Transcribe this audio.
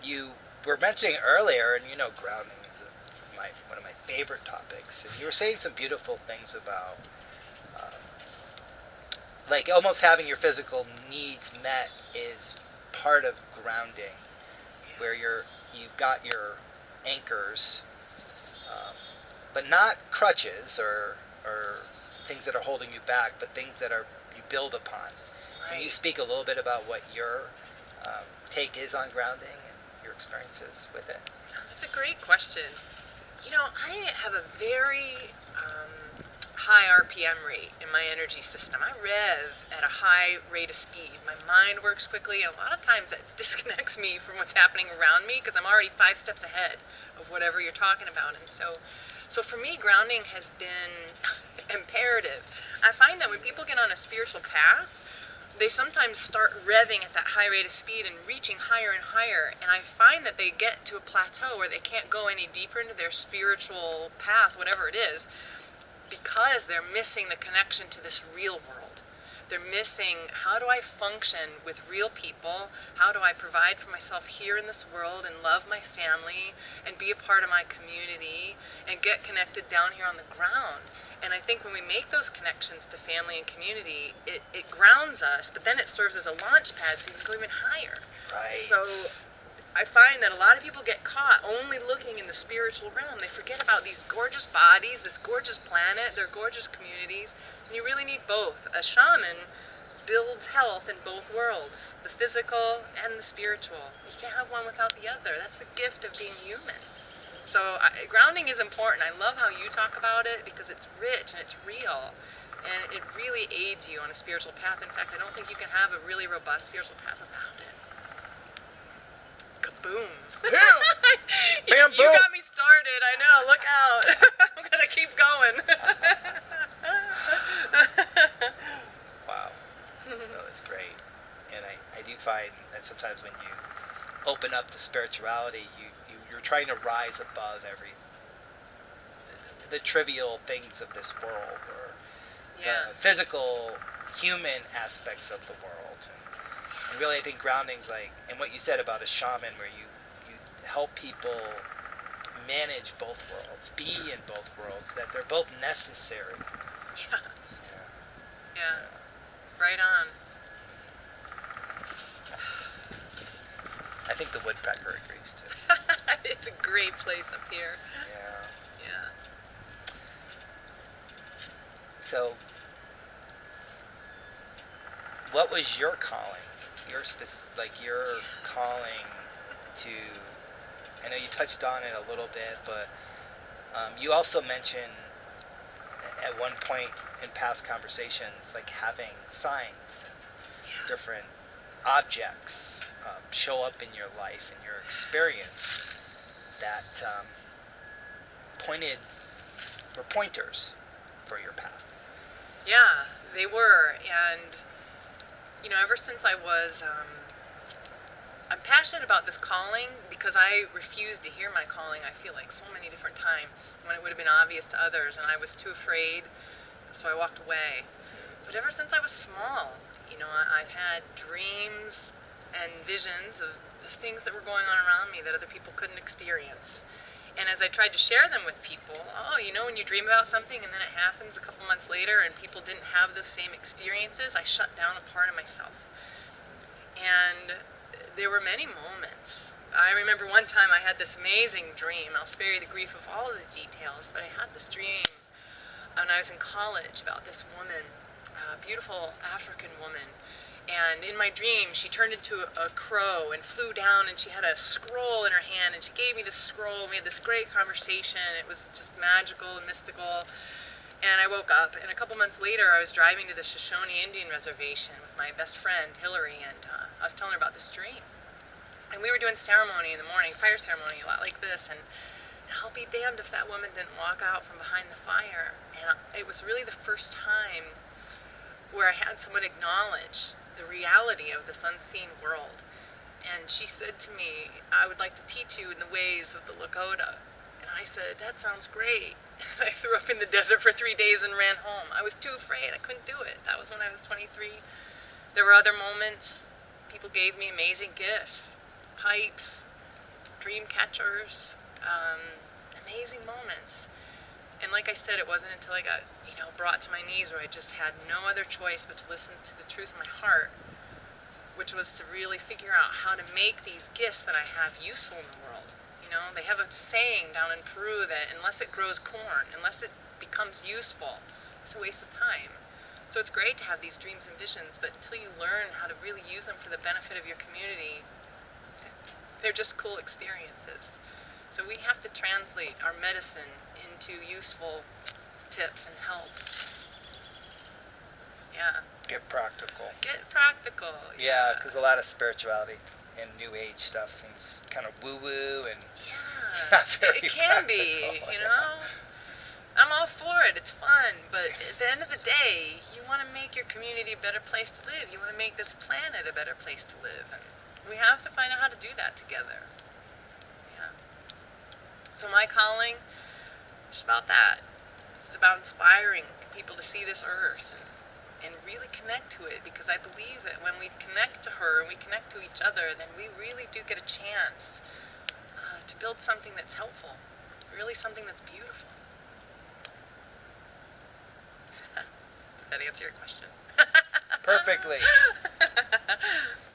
you were mentioning earlier, and grounding is one of my favorite topics, and you were saying some beautiful things about like almost having your physical needs met is part of grounding, where you've got your anchors, but not crutches or things that are holding you back, but things that you build upon. Right. Can you speak a little bit about what your take is on grounding and your experiences with it? That's a great question. I have a very high RPM rate in my energy system. I rev at a high rate of speed. My mind works quickly, and a lot of times that disconnects me from what's happening around me because I'm already 5 steps ahead of whatever you're talking about. And so for me, grounding has been imperative. I find that when people get on a spiritual path, they sometimes start revving at that high rate of speed and reaching higher and higher. And I find that they get to a plateau where they can't go any deeper into their spiritual path, whatever it is, because they're missing the connection to this real world. They're missing, how do I function with real people? How do I provide for myself here in this world and love my family and be a part of my community and get connected down here on the ground? And I think when we make those connections to family and community, it grounds us, but then it serves as a launch pad so you can go even higher. Right. So I find that a lot of people get caught only looking in the spiritual realm. They forget about these gorgeous bodies, this gorgeous planet, their gorgeous communities. And you really need both. A shaman builds health in both worlds, the physical and the spiritual. You can't have one without the other. That's the gift of being human. So grounding is important. I love how you talk about it because it's rich and it's real. And it really aids you on a spiritual path. In fact, I don't think you can have a really robust spiritual path without it. Kaboom. Bam, you got me started. I know. Look out. I'm going to keep going. Wow. No, that's great. And I do find that sometimes when you open up to spirituality, you're trying to rise above the trivial things of this world, or the physical human aspects of the world. And really I think grounding's like, and what you said about a shaman, where you help people manage both worlds, be in both worlds, that they're both necessary. Yeah. Right on. I think the woodpecker agrees too. It's a great place up here. Yeah. So, what was your calling? Your calling to? I know you touched on it a little bit, but you also mentioned at one point in past conversations, like having signs and different objects show up in your life and your experience that were pointers for your path. Yeah, they were. And, ever since I was, I'm passionate about this calling because I refused to hear my calling, I feel like, so many different times when it would have been obvious to others, and I was too afraid, so I walked away. But ever since I was small, I've had dreams and visions of the things that were going on around me that other people couldn't experience. And as I tried to share them with people, when you dream about something and then it happens a couple months later and people didn't have those same experiences, I shut down a part of myself. And there were many moments. I remember one time I had this amazing dream. I'll spare you the grief of all of the details, but I had this dream when I was in college about this woman, a beautiful African woman. And in my dream, she turned into a crow and flew down, and she had a scroll in her hand, and she gave me this scroll. We had this great conversation. It was just magical and mystical. And I woke up, and a couple months later, I was driving to the Shoshone Indian Reservation with my best friend, Hillary, and I was telling her about this dream. And we were doing ceremony in the morning, fire ceremony, a lot like this, and I'll be damned if that woman didn't walk out from behind the fire. And it was really the first time where I had someone acknowledge the reality of this unseen world. And she said to me, I would like to teach you in the ways of the Lakota. And I said, that sounds great. And I threw up in the desert for 3 days and ran home. I was too afraid. I couldn't do it. That was when I was 23. There were other moments. People gave me amazing gifts. Pipes, dream catchers, amazing moments. And like I said, it wasn't until I got, brought to my knees where I just had no other choice but to listen to the truth of my heart, which was to really figure out how to make these gifts that I have useful in the world. They have a saying down in Peru that unless it grows corn, unless it becomes useful, it's a waste of time. So it's great to have these dreams and visions, but until you learn how to really use them for the benefit of your community, they're just cool experiences. So we have to translate our medicine into useful tips and help. Yeah. Get practical. Get practical. Yeah, because a lot of spirituality and New Age stuff seems kind of woo-woo and not very it can practical. be, I'm all for it. It's fun. But at the end of the day, you want to make your community a better place to live. You want to make this planet a better place to live. And we have to find out how to do that together. Yeah. So my calling is about that. It's about inspiring people to see this earth and really connect to it, because I believe that when we connect to her and we connect to each other, then we really do get a chance to build something that's helpful, really something that's beautiful. Did that answer your question? Perfectly.